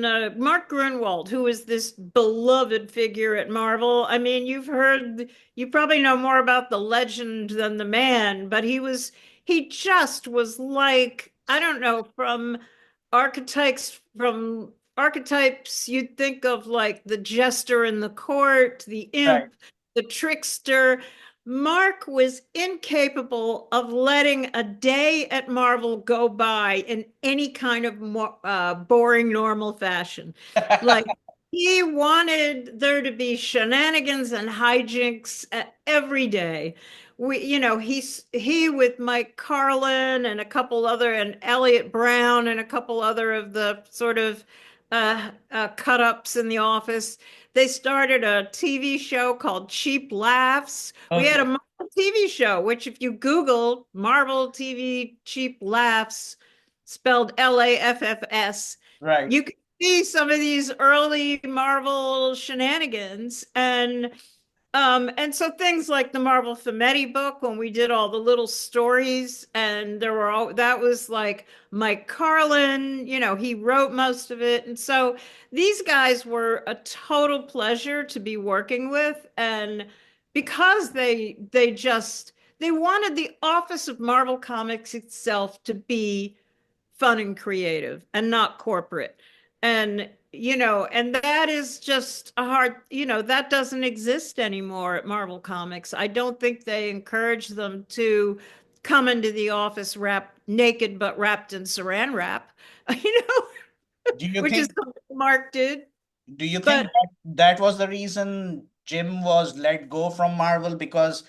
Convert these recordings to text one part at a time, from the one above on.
Mark Gruenwald, who is this beloved figure at Marvel. I mean, you probably know more about the legend than the man, but he just was like, I don't know, from archetypes you'd think of like the jester in the court, the Right. imp, the trickster. Mark was incapable of letting a day at Marvel go by in any kind of boring, normal fashion. Like, he wanted there to be shenanigans and hijinks every day. He with Mike Carlin and a couple other, and Elliot Brown and a couple other of the sort of cut ups in the office. They started a TV show called Cheap Laughs. We had a Okay. Marvel TV show, which if you Google Marvel TV Cheap Laughs, spelled Laffs, Right. you can see some of these early Marvel shenanigans. And so things like the Marvel Fumetti book, when we did all the little stories, and that was like Mike Carlin, he wrote most of it. And so these guys were a total pleasure to be working with. And because they wanted the office of Marvel Comics itself to be fun and creative and not corporate. And that is just that doesn't exist anymore at Marvel Comics. I don't think they encourage them to come into the office wrapped naked but wrapped in saran wrap, you know, Do you which is think something Mark did. do you think But that was the reason Jim was let go from Marvel? Because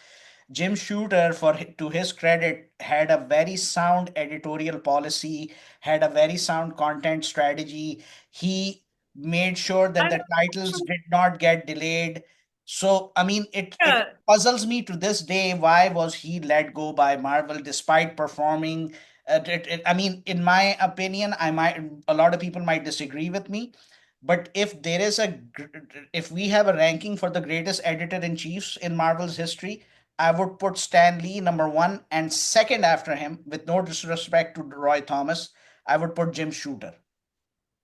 Jim Shooter, to his credit, had a very sound editorial policy, had a very sound content strategy. He made sure that I'm the titles did not get delayed. So, I mean, it yeah, puzzles me to this day, why was he let go by Marvel despite performing? I mean, in my opinion, a lot of people might disagree with me, but if we have a ranking for the greatest editor in chiefs in Marvel's history, I would put Stan Lee number one, and second after him, with no disrespect to Roy Thomas, I would put Jim Shooter.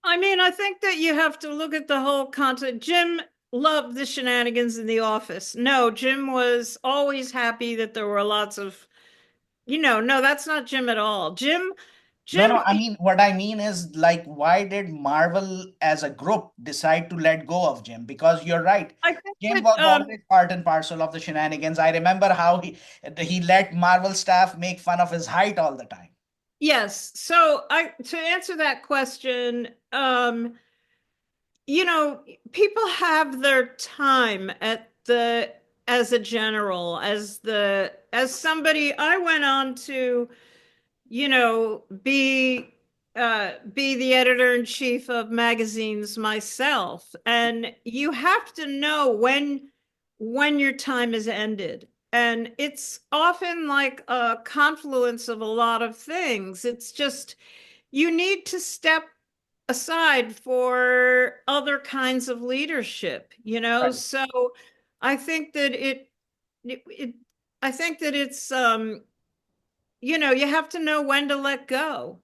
I mean, I think that you have to look at the whole content. Jim loved the shenanigans in the office. No, Jim was always happy that there were lots of, no, that's not Jim at all. No, no, Jim, I mean, what I mean is, like, why did Marvel as a group decide to let go of Jim? Because you're right, I think Jim that, was always part and parcel of the shenanigans. I remember how he let Marvel staff make fun of his height all the time. yes. So to answer that question, people have their time as a general, as somebody. I went on to be the editor in chief of magazines myself. And you have to know when your time is ended. And it's often like a confluence of a lot of things. It's just you need to step aside for other kinds of leadership, Right, So I think that it I think that you have to know when to let go.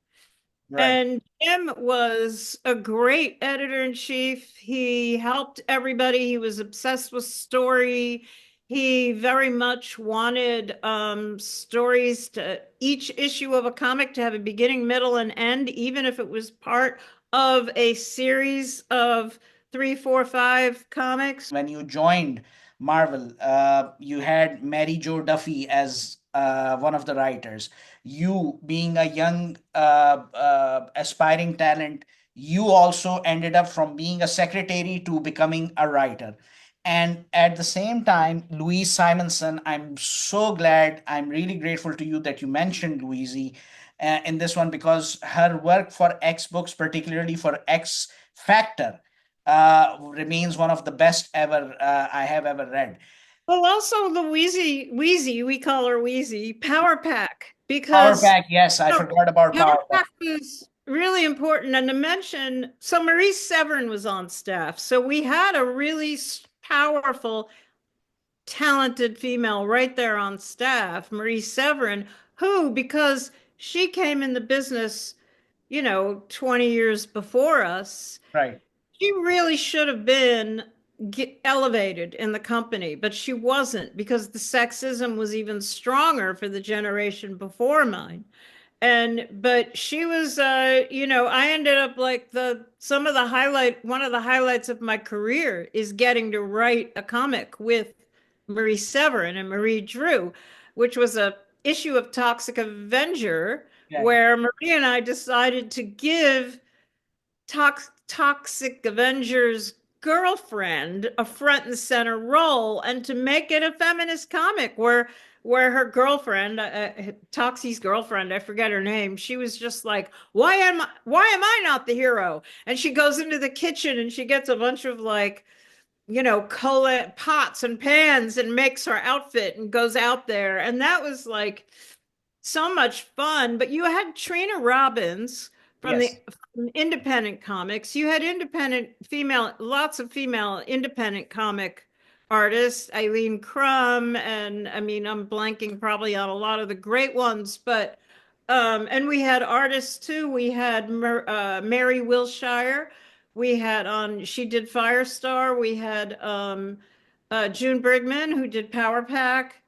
right. And Jim was a great editor in chief. He helped everybody. He was obsessed with story. He very much wanted stories to each issue of a comic to have a beginning, middle, and end, even if it was part of a series of three, four, five comics. When you joined Marvel, you had Mary Jo Duffy as one of the writers. You, being a young aspiring talent, you also ended up from being a secretary to becoming a writer. And at the same time, Louise Simonson, I'm so glad, I'm really grateful to you that you mentioned Louise in this one, because her work for X books, particularly for X Factor, remains one of the best ever I have ever read. Well, also the Wheezy, we call her Wheezy, Power Pack, Power because Pack, yes, I no, forgot about Power Power Pack. Pack was really important. And to mention, so Marie Severin was on staff. So we had a really powerful, talented female right there on staff, Marie Severin, who, because she came in the business 20 years before us. Right. She really should have been elevated in the company, but she wasn't because the sexism was even stronger for the generation before mine. But she was, I ended up like one of the highlights of my career is getting to write a comic with Marie Severin and Marie Drew, which was a issue of Toxic Avenger, Right. where Marie and I decided to give Toxic Avenger's girlfriend a front and center role and to make it a feminist comic where her girlfriend, Toxie's girlfriend, I forget her name, she was just like, why am I not the hero? And she goes into the kitchen and she gets a bunch of like, cola pots and pans and makes her outfit and goes out there. And that was like so much fun. But you had Trina Robbins from the Yes. from independent comics. You had lots of female independent comic artists, Eileen Crumb, and I mean, I'm blanking probably on a lot of the great ones, but and we had artists too. We had Mary Wilshire. She did Firestar. We had June Brigman, who did Power Pack.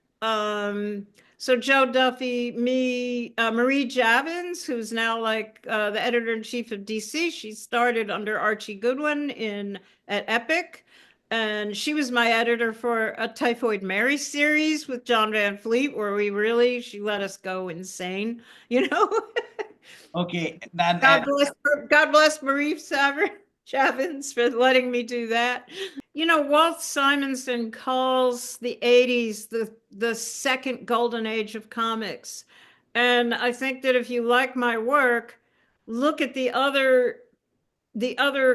So Joe Duffy, me, Marie Javins, who's now like the editor-in-chief of DC. She started under Archie Goodwin in at Epic. And she was my editor for a Typhoid Mary series with John Van Fleet, where she let us go insane, you know. Okay. Then, God bless, God bless Marie Severin Javins for letting me do that. Walt Simonson calls the 80s the second golden age of comics. And I think that if you like my work, look at the other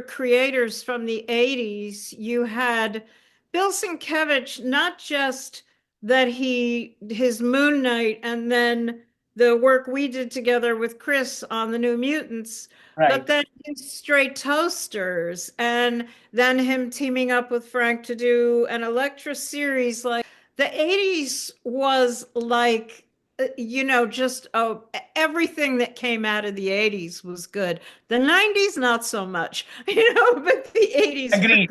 creators from the 80s. You had Bill Sienkiewicz, not just that his Moon Knight and then the work we did together with Chris on the New Mutants, but right. then his Stray Toasters, and then him teaming up with Frank to do an Elektra series. Like the 80s was like, just everything that came out of the 80s was good. The 90s, not so much, but the 80s were Agreed.